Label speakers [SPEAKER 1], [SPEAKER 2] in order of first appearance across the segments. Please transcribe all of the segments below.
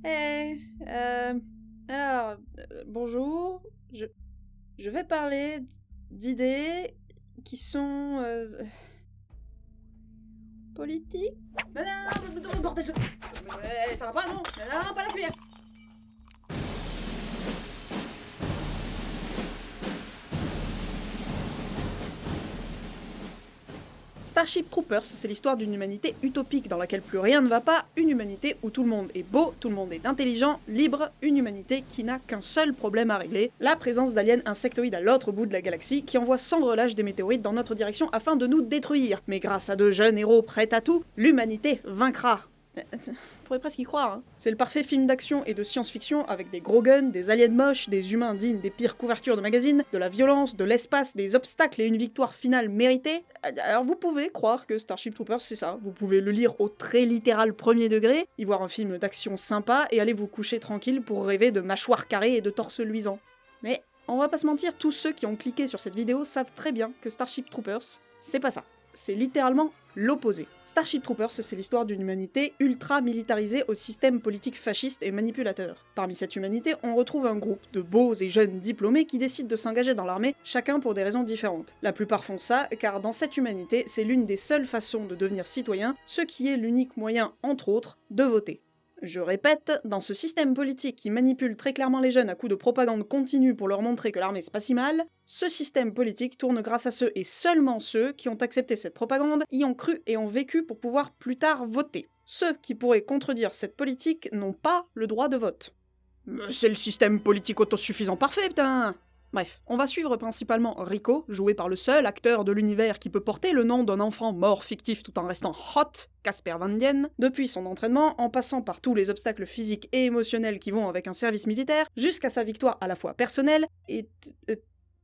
[SPEAKER 1] Eh, bonjour. Je vais parler d'idées qui sont politiques. Non, non, non, bordel de... ça va pas, non, non, non, pas la cuillère. Starship Troopers, c'est l'histoire d'une humanité utopique dans laquelle plus rien ne va pas, une humanité où tout le monde est beau, tout le monde est intelligent, libre, une humanité qui n'a qu'un seul problème à régler, la présence d'aliens insectoïdes à l'autre bout de la galaxie qui envoient sans relâche des météorites dans notre direction afin de nous détruire. Mais grâce à de jeunes héros prêts à tout, l'humanité vaincra. On pourrait presque y croire, hein. C'est le parfait film d'action et de science-fiction avec des gros guns, des aliens moches, des humains dignes des pires couvertures de magazines, de la violence, de l'espace, des obstacles et une victoire finale méritée. Alors vous pouvez croire que Starship Troopers c'est ça, vous pouvez le lire au très littéral premier degré, y voir un film d'action sympa et aller vous coucher tranquille pour rêver de mâchoires carrées et de torse luisants. Mais on va pas se mentir, tous ceux qui ont cliqué sur cette vidéo savent très bien que Starship Troopers, c'est pas ça. C'est littéralement l'opposé. Starship Troopers, c'est l'histoire d'une humanité ultra militarisée au système politique fasciste et manipulateur. Parmi cette humanité, on retrouve un groupe de beaux et jeunes diplômés qui décident de s'engager dans l'armée, chacun pour des raisons différentes. La plupart font ça, car dans cette humanité, c'est l'une des seules façons de devenir citoyen, ce qui est l'unique moyen, entre autres, de voter. Je répète, dans ce système politique qui manipule très clairement les jeunes à coups de propagande continue pour leur montrer que l'armée c'est pas si mal, ce système politique tourne grâce à ceux et seulement ceux qui ont accepté cette propagande, y ont cru et ont vécu pour pouvoir plus tard voter. Ceux qui pourraient contredire cette politique n'ont pas le droit de vote. Mais c'est le système politique autosuffisant parfait, putain! Bref, on va suivre principalement Rico, joué par le seul acteur de l'univers qui peut porter le nom d'un enfant mort fictif tout en restant hot, Casper Van Dien, depuis son entraînement, en passant par tous les obstacles physiques et émotionnels qui vont avec un service militaire, jusqu'à sa victoire à la fois personnelle et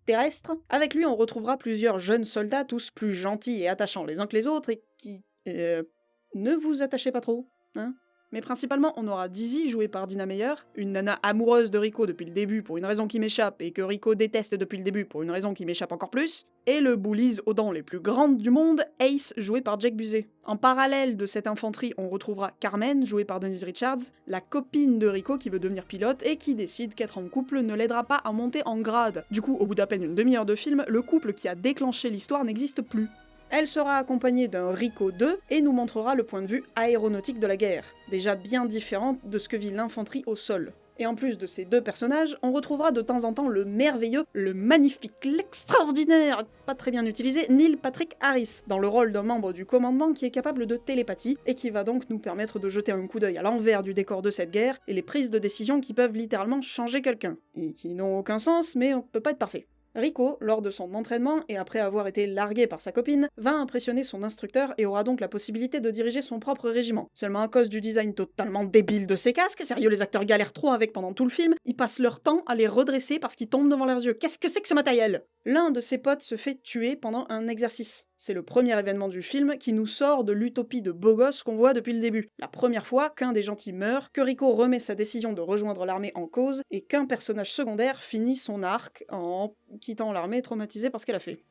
[SPEAKER 1] terrestre. Avec lui, on retrouvera plusieurs jeunes soldats, tous plus gentils et attachants les uns que les autres, et qui... ne vous attachez pas trop, hein? Mais principalement, on aura Dizzy, jouée par Dina Meyer, une nana amoureuse de Rico depuis le début pour une raison qui m'échappe et que Rico déteste depuis le début pour une raison qui m'échappe encore plus, et le bullies aux dents les plus grandes du monde, Ace, joué par Jake Busey. En parallèle de cette infanterie, on retrouvera Carmen, jouée par Denise Richards, la copine de Rico qui veut devenir pilote et qui décide qu'être en couple ne l'aidera pas à monter en grade. Du coup, au bout d'à peine une demi-heure de film, le couple qui a déclenché l'histoire n'existe plus. Elle sera accompagnée d'un Rico 2 et nous montrera le point de vue aéronautique de la guerre, déjà bien différent de ce que vit l'infanterie au sol. Et en plus de ces deux personnages, on retrouvera de temps en temps le merveilleux, le magnifique, l'extraordinaire, pas très bien utilisé, Neil Patrick Harris, dans le rôle d'un membre du commandement qui est capable de télépathie et qui va donc nous permettre de jeter un coup d'œil à l'envers du décor de cette guerre et les prises de décision qui peuvent littéralement changer quelqu'un, et qui n'ont aucun sens mais on peut pas être parfait. Rico, lors de son entraînement et après avoir été largué par sa copine, va impressionner son instructeur et aura donc la possibilité de diriger son propre régiment. Seulement à cause du design totalement débile de ses casques, sérieux les acteurs galèrent trop avec pendant tout le film, ils passent leur temps à les redresser parce qu'ils tombent devant leurs yeux. Qu'est-ce que c'est que ce matériel? L'un de ses potes se fait tuer pendant un exercice. C'est le premier événement du film qui nous sort de l'utopie de beau gosse qu'on voit depuis le début. La première fois qu'un des gentils meurt, que Rico remet sa décision de rejoindre l'armée en cause, et qu'un personnage secondaire finit son arc en quittant l'armée traumatisé par ce qu'elle a fait.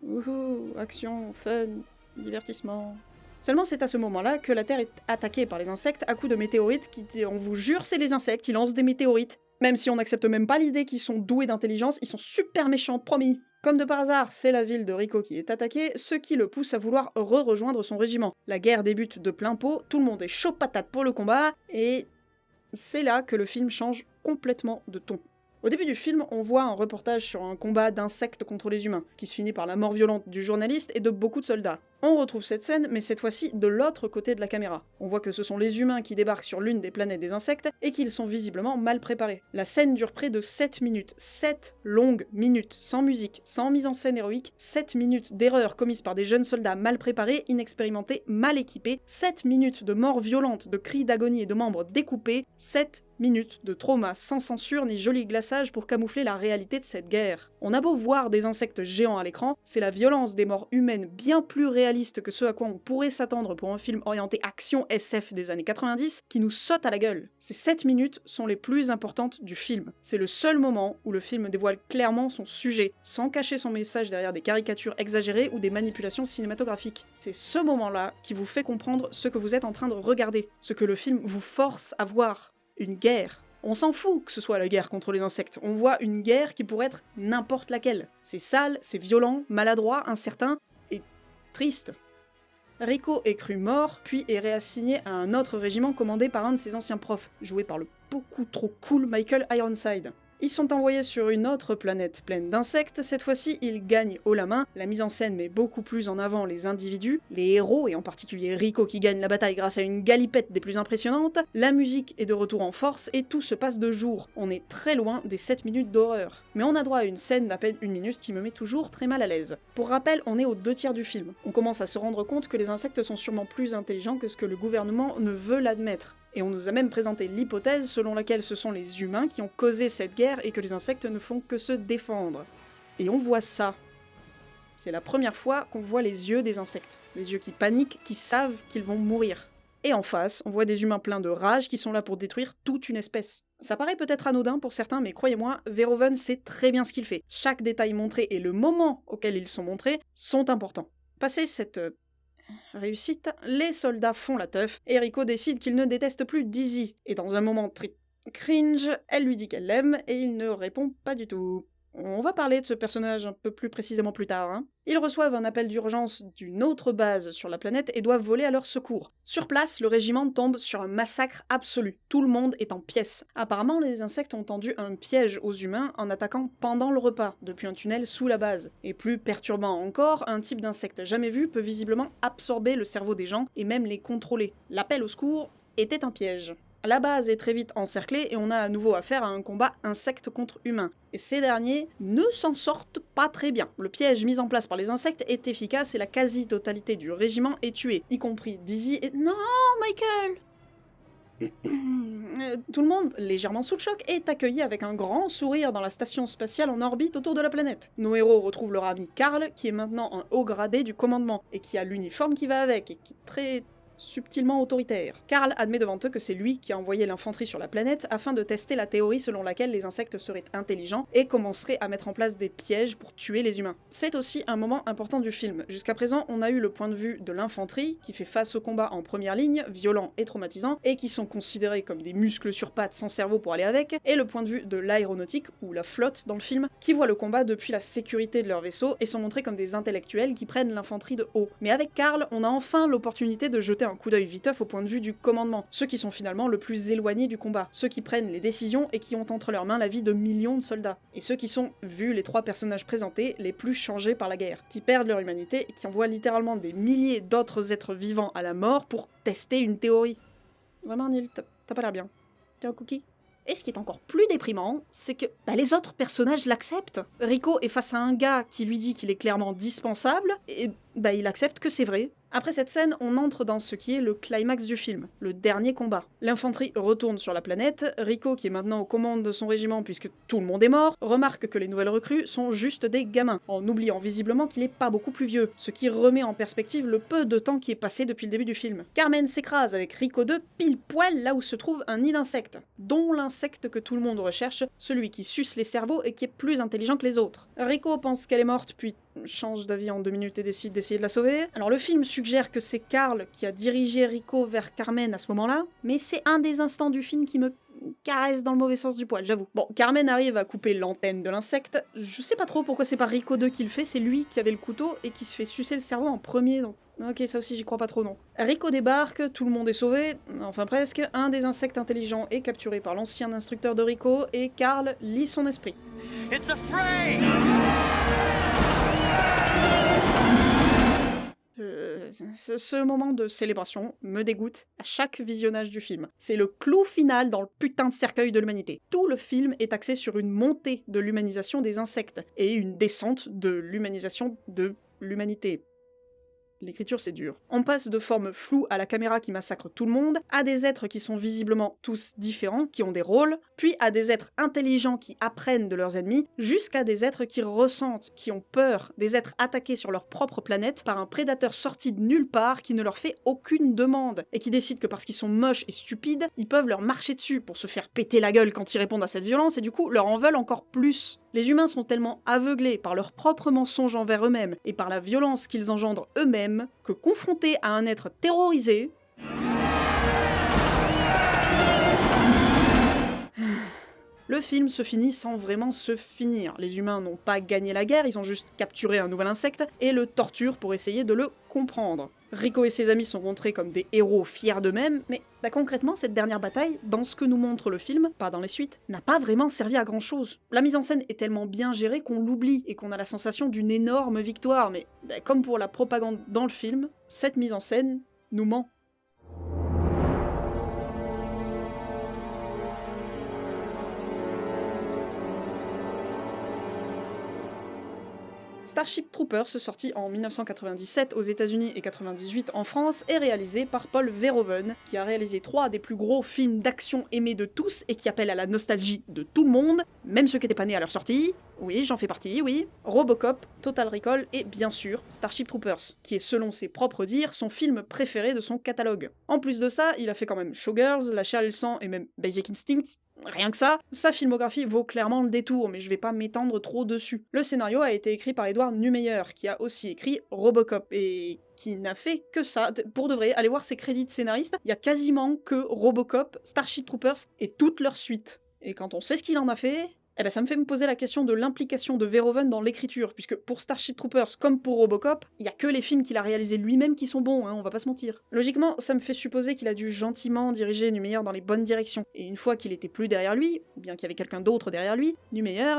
[SPEAKER 1] Wouhou, action, fun, divertissement... Seulement c'est à ce moment-là que la Terre est attaquée par les insectes à coups de météorites qui, on vous jure, c'est les insectes, ils lancent des météorites. Même si on n'accepte même pas l'idée qu'ils sont doués d'intelligence, ils sont super méchants, promis. Comme de par hasard, c'est la ville de Rico qui est attaquée, ce qui le pousse à vouloir rejoindre son régiment. La guerre débute de plein pot, tout le monde est chaud patate pour le combat, et c'est là que le film change complètement de ton. Au début du film, on voit un reportage sur un combat d'insectes contre les humains, qui se finit par la mort violente du journaliste et de beaucoup de soldats. On retrouve cette scène, mais cette fois-ci de l'autre côté de la caméra. On voit que ce sont les humains qui débarquent sur l'une des planètes des insectes, et qu'ils sont visiblement mal préparés. La scène dure près de 7 minutes. 7 longues minutes, sans musique, sans mise en scène héroïque, 7 minutes d'erreurs commises par des jeunes soldats mal préparés, inexpérimentés, mal équipés, 7 minutes de morts violentes, de cris d'agonie et de membres découpés, 7 minutes de trauma sans censure ni joli glaçage pour camoufler la réalité de cette guerre. On a beau voir des insectes géants à l'écran, c'est la violence des morts humaines bien plus réaliste que ce à quoi on pourrait s'attendre pour un film orienté action SF des années 90 qui nous saute à la gueule. Ces 7 minutes sont les plus importantes du film. C'est le seul moment où le film dévoile clairement son sujet, sans cacher son message derrière des caricatures exagérées ou des manipulations cinématographiques. C'est ce moment-là qui vous fait comprendre ce que vous êtes en train de regarder, ce que le film vous force à voir. une guerre. On s'en fout que ce soit la guerre contre les insectes, on voit une guerre qui pourrait être n'importe laquelle. C'est sale, c'est violent, maladroit, incertain et triste. Rico est cru mort, puis est réassigné à un autre régiment commandé par un de ses anciens profs, joué par le beaucoup trop cool Michael Ironside. Ils sont envoyés sur une autre planète pleine d'insectes, cette fois-ci ils gagnent haut la main, la mise en scène met beaucoup plus en avant les individus, les héros, et en particulier Rico qui gagne la bataille grâce à une galipette des plus impressionnantes, la musique est de retour en force et tout se passe de jour, on est très loin des 7 minutes d'horreur. Mais on a droit à une scène d'à peine 1 minute qui me met toujours très mal à l'aise. Pour rappel, on est aux 2/3 du film. On commence à se rendre compte que les insectes sont sûrement plus intelligents que ce que le gouvernement ne veut l'admettre. Et on nous a même présenté l'hypothèse selon laquelle ce sont les humains qui ont causé cette guerre et que les insectes ne font que se défendre. Et on voit ça. C'est la première fois qu'on voit les yeux des insectes. Des yeux qui paniquent, qui savent qu'ils vont mourir. Et en face, on voit des humains pleins de rage qui sont là pour détruire toute une espèce. Ça paraît peut-être anodin pour certains, mais croyez-moi, Verhoeven sait très bien ce qu'il fait. Chaque détail montré et le moment auquel ils sont montrés sont importants. Passé cette réussite, les soldats font la teuf, et Rico décide qu'il ne déteste plus Dizzy, et dans un moment très cringe, elle lui dit qu'elle l'aime, et il ne répond pas du tout. On va parler de ce personnage un peu plus précisément plus tard, hein. Ils reçoivent un appel d'urgence d'une autre base sur la planète et doivent voler à leur secours. Sur place, le régiment tombe sur un massacre absolu. Tout le monde est en pièces. Apparemment, les insectes ont tendu un piège aux humains en attaquant pendant le repas, depuis un tunnel sous la base. Et plus perturbant encore, un type d'insecte jamais vu peut visiblement absorber le cerveau des gens et même les contrôler. L'appel au secours était un piège. La base est très vite encerclée et on a à nouveau affaire à un combat insecte contre humain. Et ces derniers ne s'en sortent pas très bien. Le piège mis en place par les insectes est efficace et la quasi-totalité du régiment est tuée, y compris Dizzy et... Non, Michael! Tout le monde, légèrement sous le choc, est accueilli avec un grand sourire dans la station spatiale en orbite autour de la planète. Nos héros retrouvent leur ami Carl, qui est maintenant un haut gradé du commandement, et qui a l'uniforme qui va avec, et qui est très... subtilement autoritaire. Carl admet devant eux que c'est lui qui a envoyé l'infanterie sur la planète afin de tester la théorie selon laquelle les insectes seraient intelligents et commenceraient à mettre en place des pièges pour tuer les humains. C'est aussi un moment important du film. Jusqu'à présent, on a eu le point de vue de l'infanterie, qui fait face au combat en première ligne, violent et traumatisant, et qui sont considérés comme des muscles sur pattes sans cerveau pour aller avec, et le point de vue de l'aéronautique, ou la flotte dans le film, qui voit le combat depuis la sécurité de leur vaisseau et sont montrés comme des intellectuels qui prennent l'infanterie de haut. Mais avec Carl, on a enfin l'opportunité de jeter un coup d'œil viteuf au point de vue du commandement, ceux qui sont finalement le plus éloignés du combat, ceux qui prennent les décisions et qui ont entre leurs mains la vie de millions de soldats, et ceux qui sont, vu les 3 personnages présentés, les plus changés par la guerre, qui perdent leur humanité et qui envoient littéralement des milliers d'autres êtres vivants à la mort pour tester une théorie. Vraiment Neil, t'as pas l'air bien. T'es un cookie? Et ce qui est encore plus déprimant, c'est que les autres personnages l'acceptent. Rico est face à un gars qui lui dit qu'il est clairement dispensable, et il accepte que c'est vrai. Après cette scène, on entre dans ce qui est le climax du film, le dernier combat. L'infanterie retourne sur la planète, Rico, qui est maintenant aux commandes de son régiment puisque tout le monde est mort, remarque que les nouvelles recrues sont juste des gamins, en oubliant visiblement qu'il est pas beaucoup plus vieux, ce qui remet en perspective le peu de temps qui est passé depuis le début du film. Carmen s'écrase avec Rico 2 pile poil là où se trouve un nid d'insectes, dont l'insecte que tout le monde recherche, celui qui suce les cerveaux et qui est plus intelligent que les autres. Rico pense qu'elle est morte, puis change d'avis en 2 minutes et décide d'essayer de la sauver. Alors le film suggère que c'est Carl qui a dirigé Rico vers Carmen à ce moment-là, mais c'est un des instants du film qui me caresse dans le mauvais sens du poil, j'avoue. Bon, Carmen arrive à couper l'antenne de l'insecte, je sais pas trop pourquoi c'est pas Rico 2 qui le fait, c'est lui qui avait le couteau et qui se fait sucer le cerveau en premier, donc... Ok, ça aussi j'y crois pas trop, non. Rico débarque, tout le monde est sauvé, enfin presque, un des insectes intelligents est capturé par l'ancien instructeur de Rico, et Carl lit son esprit. It's a fray! Ce moment de célébration me dégoûte à chaque visionnage du film. C'est le clou final dans le putain de cercueil de l'humanité. Tout le film est axé sur une montée de l'humanisation des insectes, et une descente de l'humanisation de l'humanité. L'écriture, c'est dur. On passe de formes floues à la caméra qui massacre tout le monde, à des êtres qui sont visiblement tous différents, qui ont des rôles, puis à des êtres intelligents qui apprennent de leurs ennemis, jusqu'à des êtres qui ressentent, qui ont peur, des êtres attaqués sur leur propre planète par un prédateur sorti de nulle part qui ne leur fait aucune demande, et qui décide que parce qu'ils sont moches et stupides, ils peuvent leur marcher dessus pour se faire péter la gueule quand ils répondent à cette violence, et du coup leur en veulent encore plus. Les humains sont tellement aveuglés par leurs propres mensonges envers eux-mêmes et par la violence qu'ils engendrent eux-mêmes que confrontés à un être terrorisé, Le film se finit sans vraiment se finir. Les humains n'ont pas gagné la guerre, ils ont juste capturé un nouvel insecte et le torturent pour essayer de le comprendre. Rico et ses amis sont montrés comme des héros fiers d'eux-mêmes, mais concrètement, cette dernière bataille, dans ce que nous montre le film, pas dans les suites, n'a pas vraiment servi à grand chose. La mise en scène est tellement bien gérée qu'on l'oublie et qu'on a la sensation d'une énorme victoire, mais comme pour la propagande dans le film, cette mise en scène nous ment. Starship Troopers, sorti en 1997 aux États-Unis et 98 en France, est réalisé par Paul Verhoeven, qui a réalisé 3 des plus gros films d'action aimés de tous et qui appellent à la nostalgie de tout le monde, même ceux qui étaient pas nés à leur sortie. Oui, j'en fais partie, oui. Robocop, Total Recall et bien sûr Starship Troopers, qui est selon ses propres dires son film préféré de son catalogue. En plus de ça, il a fait quand même Showgirls, La Chair et le sang et même Basic Instinct. Rien que ça, sa filmographie vaut clairement le détour, mais je vais pas m'étendre trop dessus. Le scénario a été écrit par Edward Neumeyer, qui a aussi écrit Robocop, et qui n'a fait que ça. Pour de vrai, allez voir ses crédits de scénariste, il y a quasiment que Robocop, Starship Troopers et toutes leurs suites. Et quand on sait ce qu'il en a fait, ça me fait me poser la question de l'implication de Verhoeven dans l'écriture, puisque pour Starship Troopers comme pour Robocop, il y a que les films qu'il a réalisés lui-même qui sont bons, on va pas se mentir. Logiquement, ça me fait supposer qu'il a dû gentiment diriger Neumeyer dans les bonnes directions, et une fois qu'il était plus derrière lui, ou bien qu'il y avait quelqu'un d'autre derrière lui, Neumeyer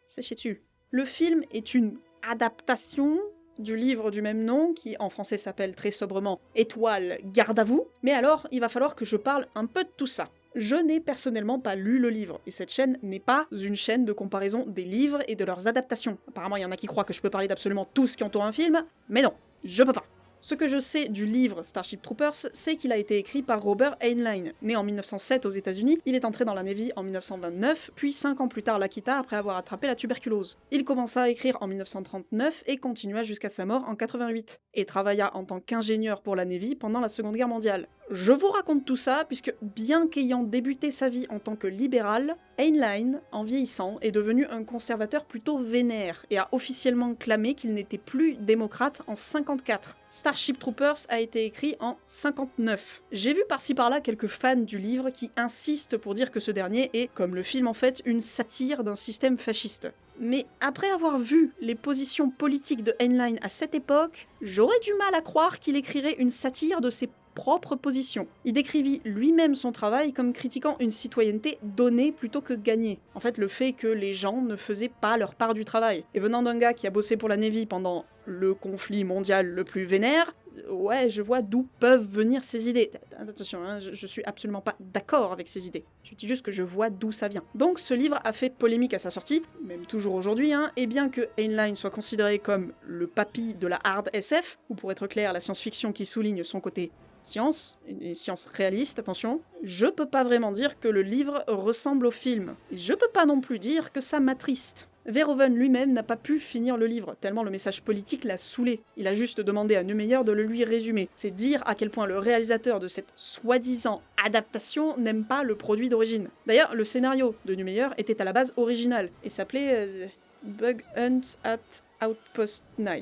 [SPEAKER 1] s'est chié dessus. Le film est une adaptation du livre du même nom, qui en français s'appelle très sobrement Étoile, garde à vous, mais alors il va falloir que je parle un peu de tout ça. Je n'ai personnellement pas lu le livre, et cette chaîne n'est pas une chaîne de comparaison des livres et de leurs adaptations. Apparemment, il y en a qui croient que je peux parler d'absolument tout ce qui entoure un film, mais non, je peux pas. Ce que je sais du livre Starship Troopers, c'est qu'il a été écrit par Robert Heinlein. Né en 1907 aux États-Unis, il est entré dans la Navy en 1929, puis 5 ans plus tard l'a quitta après avoir attrapé la tuberculose. Il commença à écrire en 1939 et continua jusqu'à sa mort en 88, et travailla en tant qu'ingénieur pour la Navy pendant la Seconde Guerre mondiale. Je vous raconte tout ça puisque, bien qu'ayant débuté sa vie en tant que libéral, Heinlein, en vieillissant, est devenu un conservateur plutôt vénère et a officiellement clamé qu'il n'était plus démocrate en 54. Starship Troopers a été écrit en 59. J'ai vu par-ci par-là quelques fans du livre qui insistent pour dire que ce dernier est, comme le film en fait, une satire d'un système fasciste. Mais après avoir vu les positions politiques de Heinlein à cette époque, j'aurais du mal à croire qu'il écrirait une satire de ses propre position. Il décrivit lui-même son travail comme critiquant une citoyenneté donnée plutôt que gagnée. En fait, le fait que les gens ne faisaient pas leur part du travail. Et venant d'un gars qui a bossé pour la Navy pendant le conflit mondial le plus vénère, ouais, je vois d'où peuvent venir ces idées. Attention, je suis absolument pas d'accord avec ces idées. Je dis juste que je vois d'où ça vient. Donc ce livre a fait polémique à sa sortie, même toujours aujourd'hui, et bien que Heinlein soit considéré comme le papy de la hard SF, ou pour être clair, la science-fiction qui souligne son côté science, et science réaliste, attention, je peux pas vraiment dire que le livre ressemble au film. Et je peux pas non plus dire que ça m'attriste. Verhoeven lui-même n'a pas pu finir le livre, tellement le message politique l'a saoulé. Il a juste demandé à Neumeyer de le lui résumer. C'est dire à quel point le réalisateur de cette soi-disant adaptation n'aime pas le produit d'origine. D'ailleurs, le scénario de Neumeyer était à la base original, et s'appelait Bug Hunt at Outpost 9.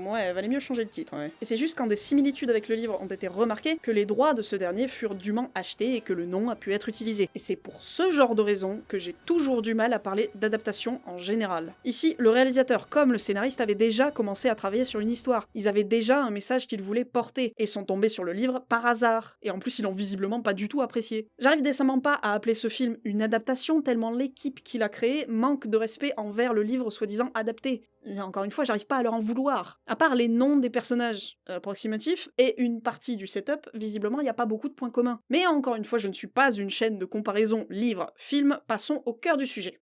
[SPEAKER 1] Ouais, valait mieux changer le titre, ouais. Et c'est juste quand des similitudes avec le livre ont été remarquées que les droits de ce dernier furent dûment achetés et que le nom a pu être utilisé. Et c'est pour ce genre de raison que j'ai toujours du mal à parler d'adaptation en général. Ici, le réalisateur comme le scénariste avaient déjà commencé à travailler sur une histoire. Ils avaient déjà un message qu'ils voulaient porter, et sont tombés sur le livre par hasard. Et en plus, ils l'ont visiblement pas du tout apprécié. J'arrive décemment pas à appeler ce film une adaptation tellement l'équipe qui l'a créé manque de respect envers le livre soi-disant adapté. Et encore une fois, j'arrive pas à leur en vouloir. À part les noms des personnages approximatifs et une partie du setup, visiblement il n'y a pas beaucoup de points communs. Mais encore une fois, je ne suis pas une chaîne de comparaison livre-film, passons au cœur du sujet.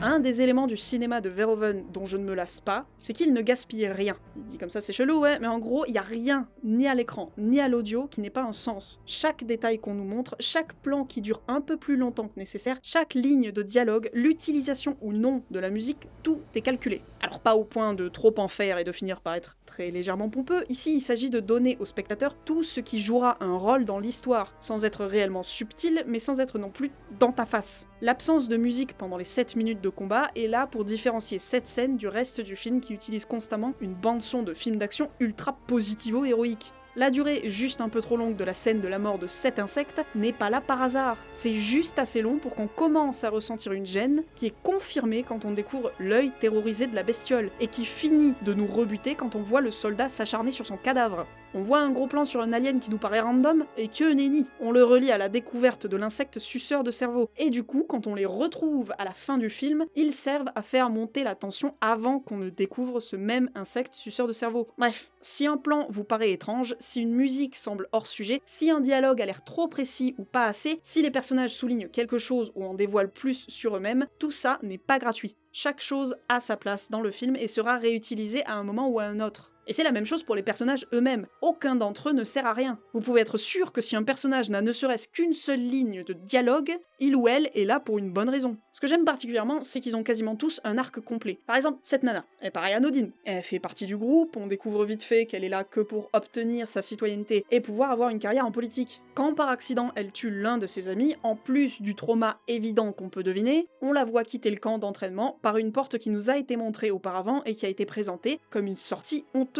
[SPEAKER 1] Un des éléments du cinéma de Verhoeven dont je ne me lasse pas, c'est qu'il ne gaspille rien. Dit comme ça c'est chelou, ouais, mais en gros, il y a rien, ni à l'écran, ni à l'audio, qui n'ait pas un sens. Chaque détail qu'on nous montre, chaque plan qui dure un peu plus longtemps que nécessaire, chaque ligne de dialogue, l'utilisation ou non de la musique, tout est calculé. Alors pas au point de trop en faire et de finir par être très légèrement pompeux, ici il s'agit de donner au spectateur tout ce qui jouera un rôle dans l'histoire, sans être réellement subtil, mais sans être non plus dans ta face. L'absence de musique pendant les 7 minutes de de combat est là pour différencier cette scène du reste du film qui utilise constamment une bande-son de film d'action ultra positivo-héroïque. La durée juste un peu trop longue de la scène de la mort de cet insecte n'est pas là par hasard. C'est juste assez long pour qu'on commence à ressentir une gêne qui est confirmée quand on découvre l'œil terrorisé de la bestiole, et qui finit de nous rebuter quand on voit le soldat s'acharner sur son cadavre. On voit un gros plan sur un alien qui nous paraît random, et que nenni, on le relie à la découverte de l'insecte suceur de cerveau. Et du coup, quand on les retrouve à la fin du film, ils servent à faire monter la tension avant qu'on ne découvre ce même insecte suceur de cerveau. Bref, si un plan vous paraît étrange, si une musique semble hors sujet, si un dialogue a l'air trop précis ou pas assez, si les personnages soulignent quelque chose ou en dévoilent plus sur eux-mêmes, tout ça n'est pas gratuit. Chaque chose a sa place dans le film et sera réutilisée à un moment ou à un autre. Et c'est la même chose pour les personnages eux-mêmes. Aucun d'entre eux ne sert à rien. Vous pouvez être sûr que si un personnage n'a ne serait-ce qu'une seule ligne de dialogue, il ou elle est là pour une bonne raison. Ce que j'aime particulièrement, c'est qu'ils ont quasiment tous un arc complet. Par exemple, cette nana, elle paraît anodine. Elle fait partie du groupe, on découvre vite fait qu'elle est là que pour obtenir sa citoyenneté et pouvoir avoir une carrière en politique. Quand par accident elle tue l'un de ses amis, en plus du trauma évident qu'on peut deviner, on la voit quitter le camp d'entraînement par une porte qui nous a été montrée auparavant et qui a été présentée comme une sortie honteuse.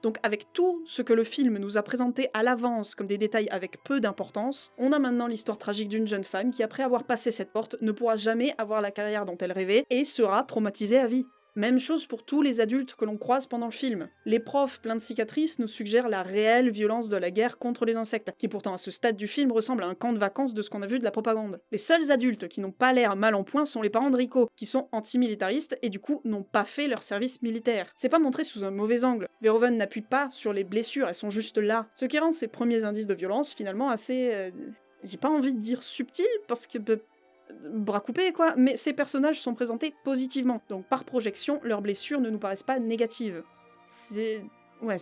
[SPEAKER 1] Donc avec tout ce que le film nous a présenté à l'avance comme des détails avec peu d'importance, on a maintenant l'histoire tragique d'une jeune femme qui, après avoir passé cette porte, ne pourra jamais avoir la carrière dont elle rêvait et sera traumatisée à vie. Même chose pour tous les adultes que l'on croise pendant le film. Les profs pleins de cicatrices nous suggèrent la réelle violence de la guerre contre les insectes, qui pourtant à ce stade du film ressemble à un camp de vacances de ce qu'on a vu de la propagande. Les seuls adultes qui n'ont pas l'air mal en point sont les parents de Rico, qui sont antimilitaristes et du coup n'ont pas fait leur service militaire. C'est pas montré sous un mauvais angle. Verhoeven n'appuie pas sur les blessures, elles sont juste là. Ce qui rend ces premiers indices de violence finalement assez... j'ai pas envie de dire subtil, parce que... bras coupés quoi, mais ces personnages sont présentés positivement, donc par projection, leurs blessures ne nous paraissent pas négatives. C'est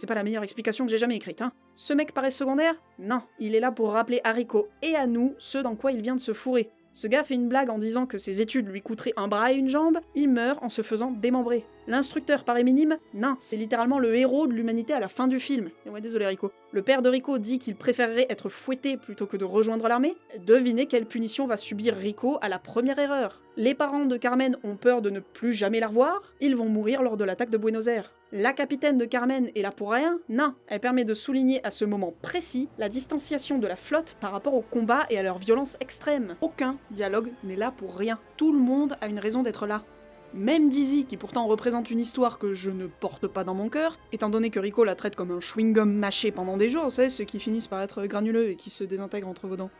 [SPEAKER 1] pas la meilleure explication que j'ai jamais écrite, hein. Ce mec paraît secondaire? Non, il est là pour rappeler à Rico et à nous ce dans quoi il vient de se fourrer. Ce gars fait une blague en disant que ses études lui coûteraient un bras et une jambe, il meurt en se faisant démembrer. L'instructeur paraît minime? Non, c'est littéralement le héros de l'humanité à la fin du film. Et ouais, désolé Rico. Le père de Rico dit qu'il préférerait être fouetté plutôt que de rejoindre l'armée. Devinez quelle punition va subir Rico à la première erreur. Les parents de Carmen ont peur de ne plus jamais la revoir, ils vont mourir lors de l'attaque de Buenos Aires. La capitaine de Carmen est là pour rien? Non, elle permet de souligner à ce moment précis la distanciation de la flotte par rapport au combat et à leur violence extrême. Aucun dialogue n'est là pour rien. Tout le monde a une raison d'être là. Même Dizzy, qui pourtant représente une histoire que je ne porte pas dans mon cœur, étant donné que Rico la traite comme un chewing-gum mâché pendant des jours, vous savez, ceux qui finissent par être granuleux et qui se désintègrent entre vos dents.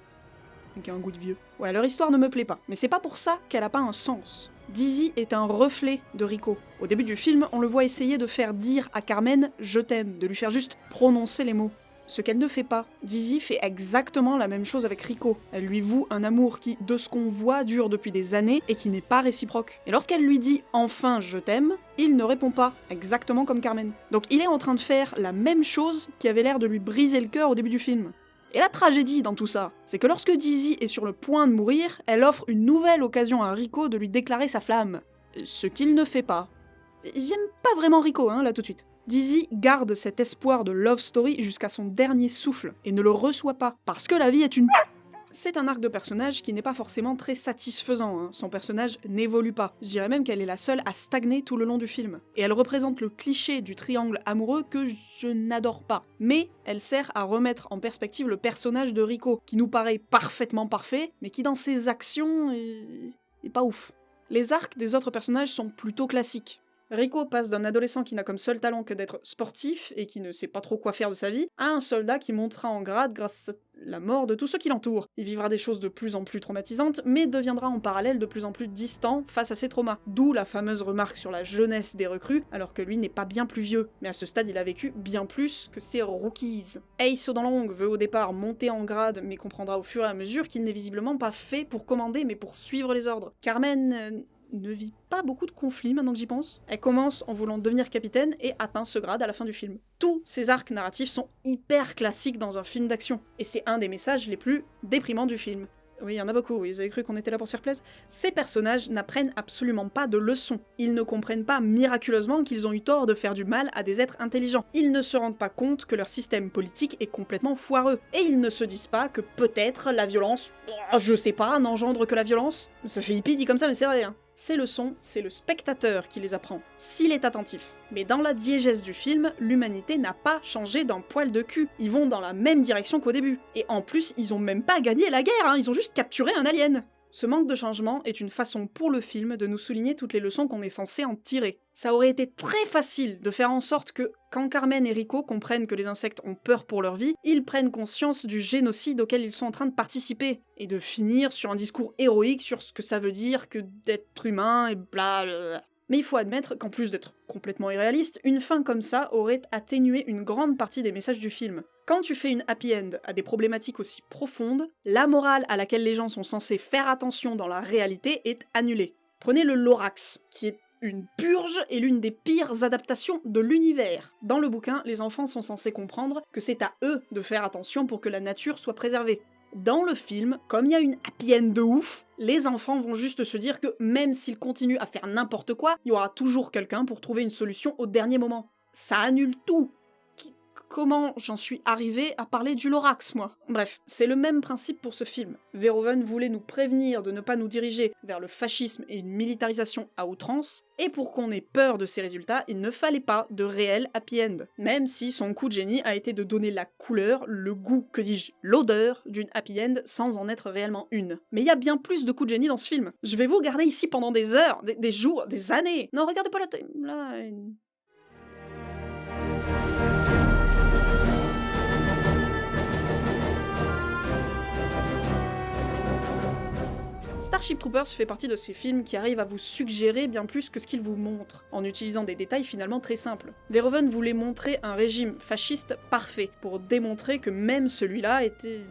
[SPEAKER 1] Et qui a un goût de vieux. Ouais, leur histoire ne me plaît pas, mais c'est pas pour ça qu'elle a pas un sens. Dizzy est un reflet de Rico. Au début du film, on le voit essayer de faire dire à Carmen « je t'aime », de lui faire juste prononcer les mots. Ce qu'elle ne fait pas. Dizzy fait exactement la même chose avec Rico. Elle lui voue un amour qui, de ce qu'on voit, dure depuis des années et qui n'est pas réciproque. Et lorsqu'elle lui dit « enfin je t'aime », il ne répond pas, exactement comme Carmen. Donc il est en train de faire la même chose qui avait l'air de lui briser le cœur au début du film. Et la tragédie dans tout ça, c'est que lorsque Dizzy est sur le point de mourir, elle offre une nouvelle occasion à Rico de lui déclarer sa flamme. Ce qu'il ne fait pas. J'aime pas vraiment Rico, là tout de suite. Dizzy garde cet espoir de love story jusqu'à son dernier souffle, et ne le reçoit pas, parce que la vie est une... C'est un arc de personnage qui n'est pas forcément très satisfaisant, son personnage n'évolue pas. Je dirais même qu'elle est la seule à stagner tout le long du film. Et elle représente le cliché du triangle amoureux que je n'adore pas. Mais elle sert à remettre en perspective le personnage de Rico, qui nous paraît parfaitement parfait, mais qui dans ses actions est pas ouf. Les arcs des autres personnages sont plutôt classiques. Rico passe d'un adolescent qui n'a comme seul talent que d'être sportif et qui ne sait pas trop quoi faire de sa vie, à un soldat qui montera en grade grâce à la mort de tous ceux qui l'entourent. Il vivra des choses de plus en plus traumatisantes, mais deviendra en parallèle de plus en plus distant face à ses traumas. D'où la fameuse remarque sur la jeunesse des recrues, alors que lui n'est pas bien plus vieux. Mais à ce stade, il a vécu bien plus que ses rookies. Ace O'Danlong veut au départ monter en grade, mais comprendra au fur et à mesure qu'il n'est visiblement pas fait pour commander, mais pour suivre les ordres. Carmen... ne vit pas beaucoup de conflits maintenant que j'y pense. Elle commence en voulant devenir capitaine et atteint ce grade à la fin du film. Tous ces arcs narratifs sont hyper classiques dans un film d'action, et c'est un des messages les plus déprimants du film. Oui, il y en a beaucoup, oui, vous avez cru qu'on était là pour se faire plaisir. Ces personnages n'apprennent absolument pas de leçons. Ils ne comprennent pas miraculeusement qu'ils ont eu tort de faire du mal à des êtres intelligents. Ils ne se rendent pas compte que leur système politique est complètement foireux. Et ils ne se disent pas que peut-être la violence, je sais pas, n'engendre que la violence. Ça fait hippie dit comme ça, mais c'est vrai, Ces leçons, c'est le spectateur qui les apprend, s'il est attentif. Mais dans la diégèse du film, l'humanité n'a pas changé d'un poil de cul. Ils vont dans la même direction qu'au début. Et en plus, ils ont même pas gagné la guerre, ils ont juste capturé un alien. Ce manque de changement est une façon pour le film de nous souligner toutes les leçons qu'on est censé en tirer. Ça aurait été très facile de faire en sorte que, quand Carmen et Rico comprennent que les insectes ont peur pour leur vie, ils prennent conscience du génocide auquel ils sont en train de participer, et de finir sur un discours héroïque sur ce que ça veut dire que d'être humain et blablabla. Mais il faut admettre qu'en plus d'être complètement irréaliste, une fin comme ça aurait atténué une grande partie des messages du film. Quand tu fais une happy end à des problématiques aussi profondes, la morale à laquelle les gens sont censés faire attention dans la réalité est annulée. Prenez le Lorax, qui est une purge et l'une des pires adaptations de l'univers. Dans le bouquin, les enfants sont censés comprendre que c'est à eux de faire attention pour que la nature soit préservée. Dans le film, comme il y a une happy end de ouf, les enfants vont juste se dire que même s'ils continuent à faire n'importe quoi, il y aura toujours quelqu'un pour trouver une solution au dernier moment. Ça annule tout. Comment j'en suis arrivée à parler du Lorax, moi? Bref, c'est le même principe pour ce film. Verhoeven voulait nous prévenir de ne pas nous diriger vers le fascisme et une militarisation à outrance, et pour qu'on ait peur de ces résultats, il ne fallait pas de réel happy end. Même si son coup de génie a été de donner la couleur, le goût, que dis-je, l'odeur d'une happy end sans en être réellement une. Mais il y a bien plus de coups de génie dans ce film. Je vais vous regarder ici pendant des heures, des jours, des années. Non, regardez pas la timeline. Starship Troopers fait partie de ces films qui arrivent à vous suggérer bien plus que ce qu'ils vous montrent, en utilisant des détails finalement très simples. Verhoeven voulait montrer un régime fasciste parfait, pour démontrer que même celui-là était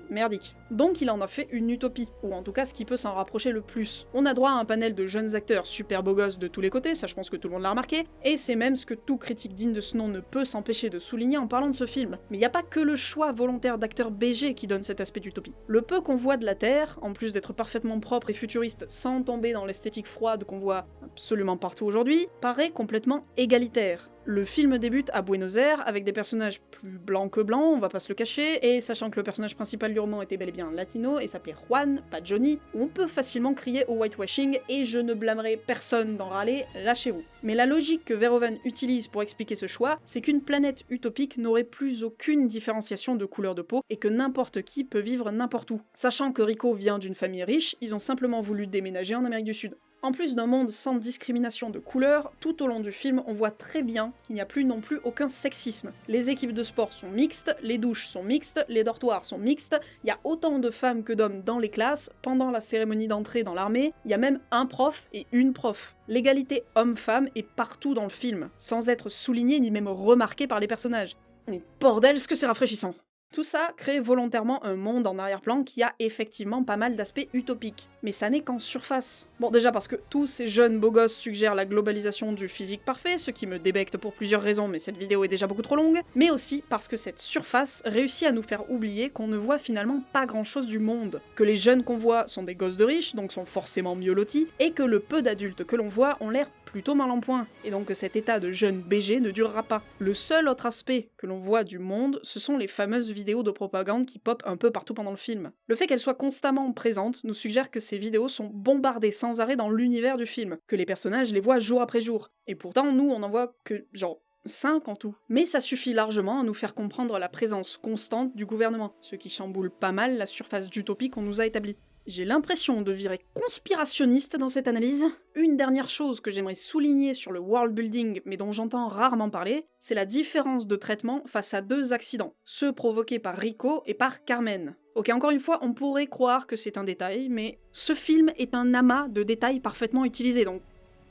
[SPEAKER 1] merdique. Donc il en a fait une utopie, ou en tout cas ce qui peut s'en rapprocher le plus. On a droit à un panel de jeunes acteurs super beaux gosses de tous les côtés, ça je pense que tout le monde l'a remarqué, et c'est même ce que tout critique digne de ce nom ne peut s'empêcher de souligner en parlant de ce film. Mais il n'y a pas que le choix volontaire d'acteurs BG qui donne cet aspect d'utopie. Le peu qu'on voit de la Terre, en plus d'être parfaitement propre et futuriste sans tomber dans l'esthétique froide qu'on voit absolument partout aujourd'hui, paraît complètement égalitaire. Le film débute à Buenos Aires avec des personnages plus blancs que blancs, on va pas se le cacher, et sachant que le personnage principal du roman était bel et bien latino et s'appelait Juan, pas Johnny, on peut facilement crier au whitewashing et je ne blâmerai personne d'en râler, lâchez-vous. Mais la logique que Verhoeven utilise pour expliquer ce choix, c'est qu'une planète utopique n'aurait plus aucune différenciation de couleur de peau et que n'importe qui peut vivre n'importe où. Sachant que Rico vient d'une famille riche, ils ont simplement voulu déménager en Amérique du Sud. En plus d'un monde sans discrimination de couleur, tout au long du film, on voit très bien qu'il n'y a plus non plus aucun sexisme. Les équipes de sport sont mixtes, les douches sont mixtes, les dortoirs sont mixtes, il y a autant de femmes que d'hommes dans les classes, pendant la cérémonie d'entrée dans l'armée, il y a même un prof et une prof. L'égalité homme-femme est partout dans le film, sans être soulignée ni même remarquée par les personnages. Et bordel, ce que c'est rafraîchissant! Tout ça crée volontairement un monde en arrière-plan qui a effectivement pas mal d'aspects utopiques. Mais ça n'est qu'en surface. Bon, déjà parce que tous ces jeunes beaux gosses suggèrent la globalisation du physique parfait, ce qui me débecte pour plusieurs raisons, mais cette vidéo est déjà beaucoup trop longue, mais aussi parce que cette surface réussit à nous faire oublier qu'on ne voit finalement pas grand-chose du monde, que les jeunes qu'on voit sont des gosses de riches, donc sont forcément mieux lotis, et que le peu d'adultes que l'on voit ont l'air plutôt mal en point, et donc que cet état de jeune BG ne durera pas. Le seul autre aspect que l'on voit du monde, ce sont les fameuses vidéos de propagande qui popent un peu partout pendant le film. Le fait qu'elles soient constamment présentes nous suggère que ces vidéos sont bombardées sans arrêt dans l'univers du film, que les personnages les voient jour après jour. Et pourtant, nous, on en voit que, genre, 5 en tout. Mais ça suffit largement à nous faire comprendre la présence constante du gouvernement, ce qui chamboule pas mal la surface d'utopie qu'on nous a établie. J'ai l'impression de virer conspirationniste dans cette analyse. Une dernière chose que j'aimerais souligner sur le world building, mais dont j'entends rarement parler, c'est la différence de traitement face à deux accidents, ceux provoqués par Rico et par Carmen. Ok, encore une fois, on pourrait croire que c'est un détail, mais ce film est un amas de détails parfaitement utilisés, donc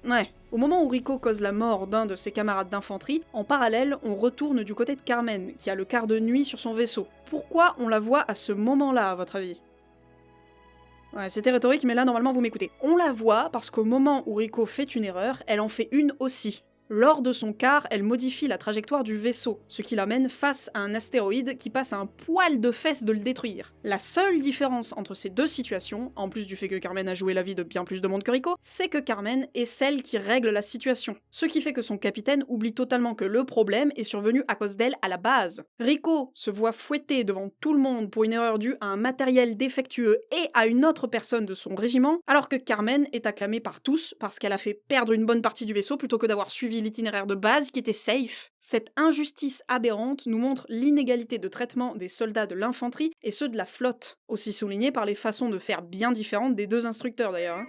[SPEAKER 1] ouais. Au moment où Rico cause la mort d'un de ses camarades d'infanterie, en parallèle, on retourne du côté de Carmen, qui a le quart de nuit sur son vaisseau. Pourquoi on la voit à ce moment-là, à votre avis ? Ouais, c'était rhétorique, mais là, normalement, vous m'écoutez. On la voit parce qu'au moment où Rico fait une erreur, elle en fait une aussi. Lors de son quart, elle modifie la trajectoire du vaisseau, ce qui l'amène face à un astéroïde qui passe à un poil de fesses de le détruire. La seule différence entre ces deux situations, en plus du fait que Carmen a joué la vie de bien plus de monde que Rico, c'est que Carmen est celle qui règle la situation. Ce qui fait que son capitaine oublie totalement que le problème est survenu à cause d'elle à la base. Rico se voit fouetté devant tout le monde pour une erreur due à un matériel défectueux et à une autre personne de son régiment, alors que Carmen est acclamée par tous parce qu'elle a fait perdre une bonne partie du vaisseau plutôt que d'avoir suivi l'itinéraire de base qui était safe. Cette injustice aberrante nous montre l'inégalité de traitement des soldats de l'infanterie et ceux de la flotte, aussi soulignée par les façons de faire bien différentes des deux instructeurs d'ailleurs.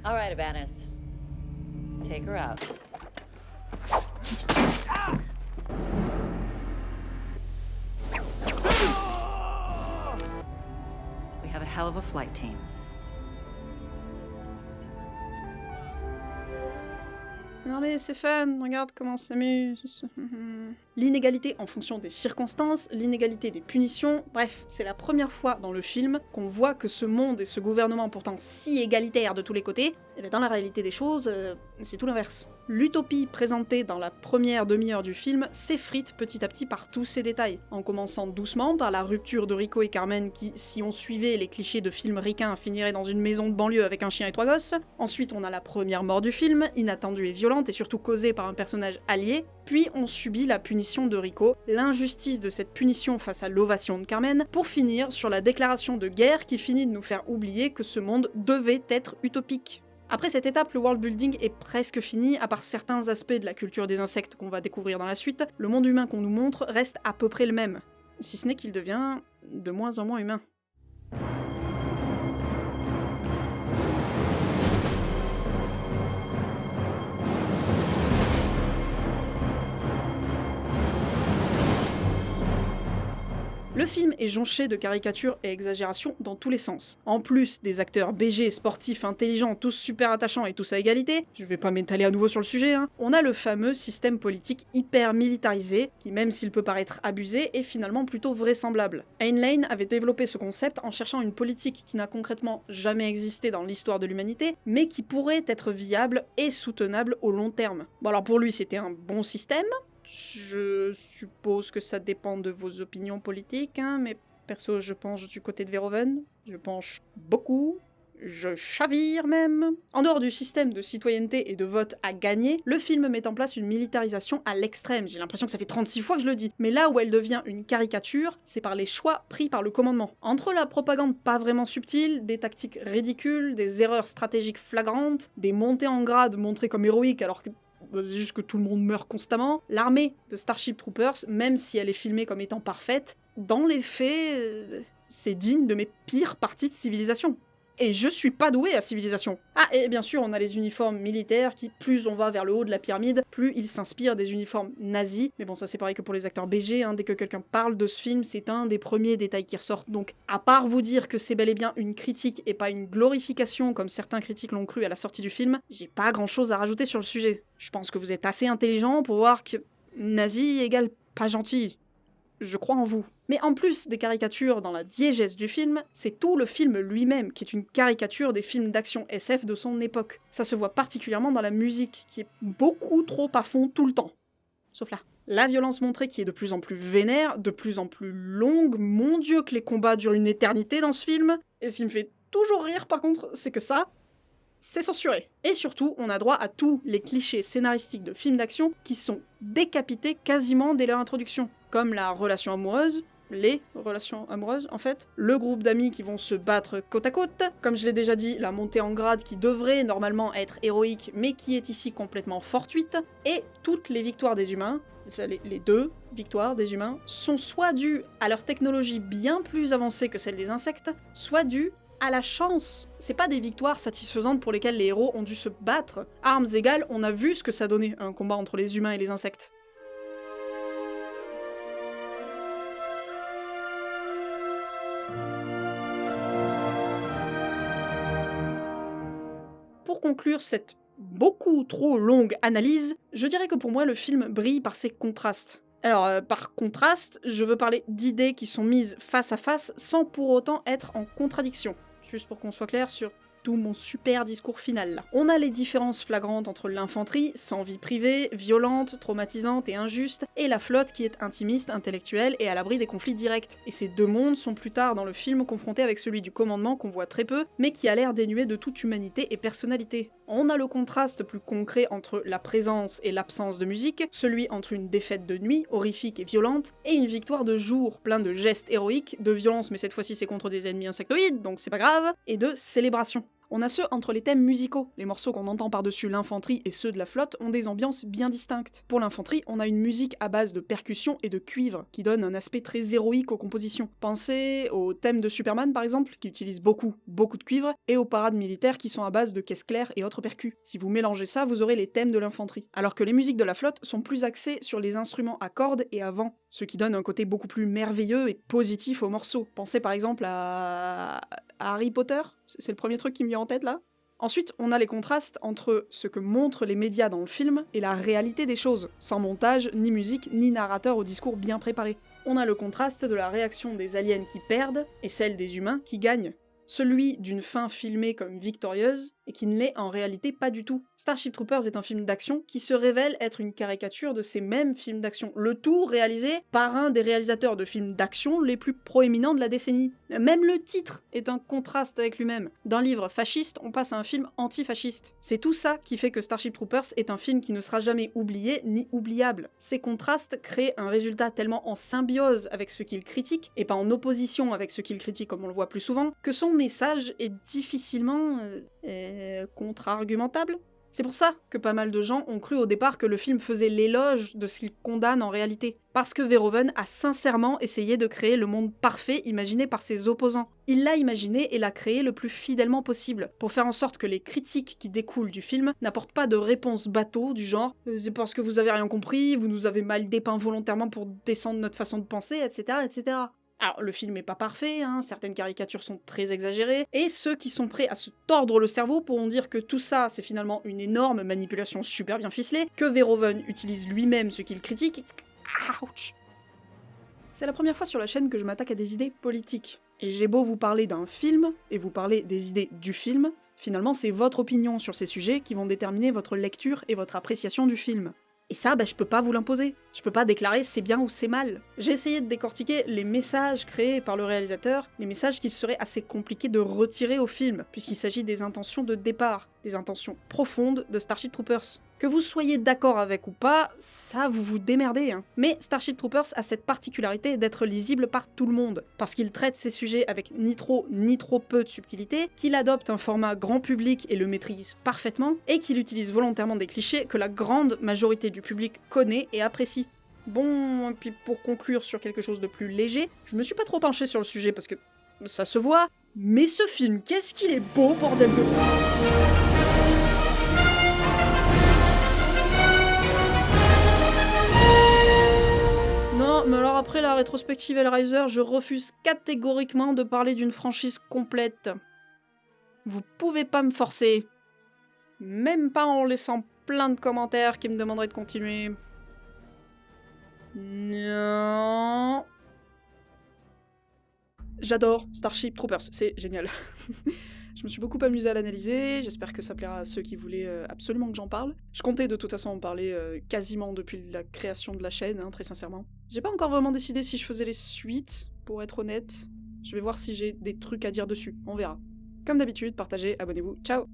[SPEAKER 2] All right, Abanus. Take her out. We have a hell of a flight team.
[SPEAKER 1] Non mais c'est fun, regarde comment on s'amuse. L'inégalité en fonction des circonstances, l'inégalité des punitions, bref, c'est la première fois dans le film qu'on voit que ce monde et ce gouvernement pourtant si égalitaire de tous les côtés, et bien dans la réalité des choses, c'est tout l'inverse. L'utopie présentée dans la première demi-heure du film s'effrite petit à petit par tous ces détails, en commençant doucement par la rupture de Rico et Carmen qui, si on suivait les clichés de films ricains, finirait dans une maison de banlieue avec un chien et 3 gosses. Ensuite on a la première mort du film, inattendue et violente et surtout causée par un personnage allié, puis on subit la punition de Rico, l'injustice de cette punition face à l'ovation de Carmen, pour finir sur la déclaration de guerre qui finit de nous faire oublier que ce monde devait être utopique. Après cette étape, le world building est presque fini, à part certains aspects de la culture des insectes qu'on va découvrir dans la suite, le monde humain qu'on nous montre reste à peu près le même, si ce n'est qu'il devient de moins en moins humain. Le film est jonché de caricatures et exagérations dans tous les sens. En plus des acteurs BG, sportifs, intelligents, tous super attachants et tous à égalité, je vais pas m'étaler à nouveau sur le sujet, on a le fameux système politique hyper militarisé, qui même s'il peut paraître abusé, est finalement plutôt vraisemblable. Heinlein avait développé ce concept en cherchant une politique qui n'a concrètement jamais existé dans l'histoire de l'humanité, mais qui pourrait être viable et soutenable au long terme. Bon alors pour lui c'était un bon système. Je suppose que ça dépend de vos opinions politiques, mais perso je penche du côté de Verhoeven, je penche beaucoup, je chavire même. En dehors du système de citoyenneté et de vote à gagner, le film met en place une militarisation à l'extrême, j'ai l'impression que ça fait 36 fois que je le dis, mais là où elle devient une caricature, c'est par les choix pris par le commandement. Entre la propagande pas vraiment subtile, des tactiques ridicules, des erreurs stratégiques flagrantes, des montées en grade montrées comme héroïques alors que c'est juste que tout le monde meurt constamment. L'armée de Starship Troopers, même si elle est filmée comme étant parfaite, dans les faits, c'est digne de mes pires parties de Civilisation. Et je suis pas doué à Civilisation. Ah, et bien sûr, on a les uniformes militaires qui, plus on va vers le haut de la pyramide, plus ils s'inspirent des uniformes nazis. Mais bon, ça c'est pareil que pour les acteurs BG, dès que quelqu'un parle de ce film, c'est un des premiers détails qui ressortent. Donc, à part vous dire que c'est bel et bien une critique et pas une glorification, comme certains critiques l'ont cru à la sortie du film, j'ai pas grand chose à rajouter sur le sujet. Je pense que vous êtes assez intelligent pour voir que nazi égale pas gentil. Je crois en vous. Mais en plus des caricatures dans la diégèse du film, c'est tout le film lui-même qui est une caricature des films d'action SF de son époque. Ça se voit particulièrement dans la musique, qui est beaucoup trop à fond tout le temps. Sauf là. La violence montrée qui est de plus en plus vénère, de plus en plus longue, mon dieu que les combats durent une éternité dans ce film, et ce qui me fait toujours rire par contre, c'est que ça, c'est censuré. Et surtout, on a droit à tous les clichés scénaristiques de films d'action qui sont décapités quasiment dès leur introduction, comme la relation amoureuse, les relations amoureuses en fait, le groupe d'amis qui vont se battre côte à côte, comme je l'ai déjà dit, la montée en grade qui devrait normalement être héroïque mais qui est ici complètement fortuite, et toutes les victoires des humains, les deux victoires des humains, sont soit dues à leur technologie bien plus avancée que celle des insectes, soit dues à la chance. C'est pas des victoires satisfaisantes pour lesquelles les héros ont dû se battre. À armes égales, on a vu ce que ça donnait, un combat entre les humains et les insectes. Pour conclure cette beaucoup trop longue analyse, je dirais que pour moi le film brille par ses contrastes. Alors, par contraste, je veux parler d'idées qui sont mises face à face sans pour autant être en contradiction. Juste pour qu'on soit clair sur tout mon super discours final là. On a les différences flagrantes entre l'infanterie, sans vie privée, violente, traumatisante et injuste, et la flotte qui est intimiste, intellectuelle et à l'abri des conflits directs. Et ces deux mondes sont plus tard dans le film confrontés avec celui du commandement qu'on voit très peu, mais qui a l'air dénué de toute humanité et personnalité. On a le contraste plus concret entre la présence et l'absence de musique, celui entre une défaite de nuit, horrifique et violente, et une victoire de jour, plein de gestes héroïques, de violence mais cette fois-ci c'est contre des ennemis insectoïdes, donc c'est pas grave, et de célébration. On a ceux entre les thèmes musicaux. Les morceaux qu'on entend par-dessus l'infanterie et ceux de la flotte ont des ambiances bien distinctes. Pour l'infanterie, on a une musique à base de percussions et de cuivre, qui donne un aspect très héroïque aux compositions. Pensez au thème de Superman par exemple, qui utilise beaucoup de cuivre, et aux parades militaires qui sont à base de caisses claires et autres percus. Si vous mélangez ça, vous aurez les thèmes de l'infanterie. Alors que les musiques de la flotte sont plus axées sur les instruments à cordes et à vent, ce qui donne un côté beaucoup plus merveilleux et positif aux morceaux. Pensez par exemple à Harry Potter, c'est le premier truc qui me vient en tête là. Ensuite, on a les contrastes entre ce que montrent les médias dans le film et la réalité des choses, sans montage, ni musique, ni narrateur au discours bien préparé. On a le contraste de la réaction des aliens qui perdent et celle des humains qui gagnent. Celui d'une fin filmée comme victorieuse et qui ne l'est en réalité pas du tout. Starship Troopers est un film d'action qui se révèle être une caricature de ces mêmes films d'action, le tout réalisé par un des réalisateurs de films d'action les plus proéminents de la décennie. Même le titre est un contraste avec lui-même. D'un livre fasciste, on passe à un film antifasciste. C'est tout ça qui fait que Starship Troopers est un film qui ne sera jamais oublié ni oubliable. Ces contrastes créent un résultat tellement en symbiose avec ce qu'il critique, et pas en opposition avec ce qu'il critique comme on le voit plus souvent, que son message est difficilement contre-argumentable. C'est pour ça que pas mal de gens ont cru au départ que le film faisait l'éloge de ce qu'il condamne en réalité. Parce que Verhoeven a sincèrement essayé de créer le monde parfait imaginé par ses opposants. Il l'a imaginé et l'a créé le plus fidèlement possible, pour faire en sorte que les critiques qui découlent du film n'apportent pas de réponse bateau du genre « c'est parce que vous avez rien compris, vous nous avez mal dépeint volontairement pour descendre notre façon de penser, etc. etc. » Alors, le film est pas parfait, certaines caricatures sont très exagérées, et ceux qui sont prêts à se tordre le cerveau pourront dire que tout ça, c'est finalement une énorme manipulation super bien ficelée, que Verhoeven utilise lui-même ce qu'il critique. Ouch. C'est la première fois sur la chaîne que je m'attaque à des idées politiques. Et j'ai beau vous parler d'un film, et vous parler des idées du film, finalement c'est votre opinion sur ces sujets qui vont déterminer votre lecture et votre appréciation du film. Et ça, je peux pas vous l'imposer. Je peux pas déclarer c'est bien ou c'est mal. J'ai essayé de décortiquer les messages créés par le réalisateur, les messages qu'il serait assez compliqué de retirer au film, puisqu'il s'agit des intentions de départ, des intentions profondes de Starship Troopers. Que vous soyez d'accord avec ou pas, ça vous vous démerdez, Mais Starship Troopers a cette particularité d'être lisible par tout le monde, parce qu'il traite ces sujets avec ni trop peu de subtilité, qu'il adopte un format grand public et le maîtrise parfaitement, et qu'il utilise volontairement des clichés que la grande majorité du public connaît et apprécie. Bon, et puis pour conclure sur quelque chose de plus léger, je me suis pas trop penché sur le sujet parce que ça se voit, mais ce film, qu'est-ce qu'il est beau, bordel de... Non, mais alors après la rétrospective Hellraiser, je refuse catégoriquement de parler d'une franchise complète. Vous pouvez pas me forcer. Même pas en laissant plein de commentaires qui me demanderaient de continuer. Non. J'adore Starship Troopers, c'est génial. Je me suis beaucoup amusée à l'analyser, j'espère que ça plaira à ceux qui voulaient absolument que j'en parle. Je comptais de toute façon en parler quasiment depuis la création de la chaîne, très sincèrement. J'ai pas encore vraiment décidé si je faisais les suites, pour être honnête. Je vais voir si j'ai des trucs à dire dessus, on verra. Comme d'habitude, partagez, abonnez-vous, ciao!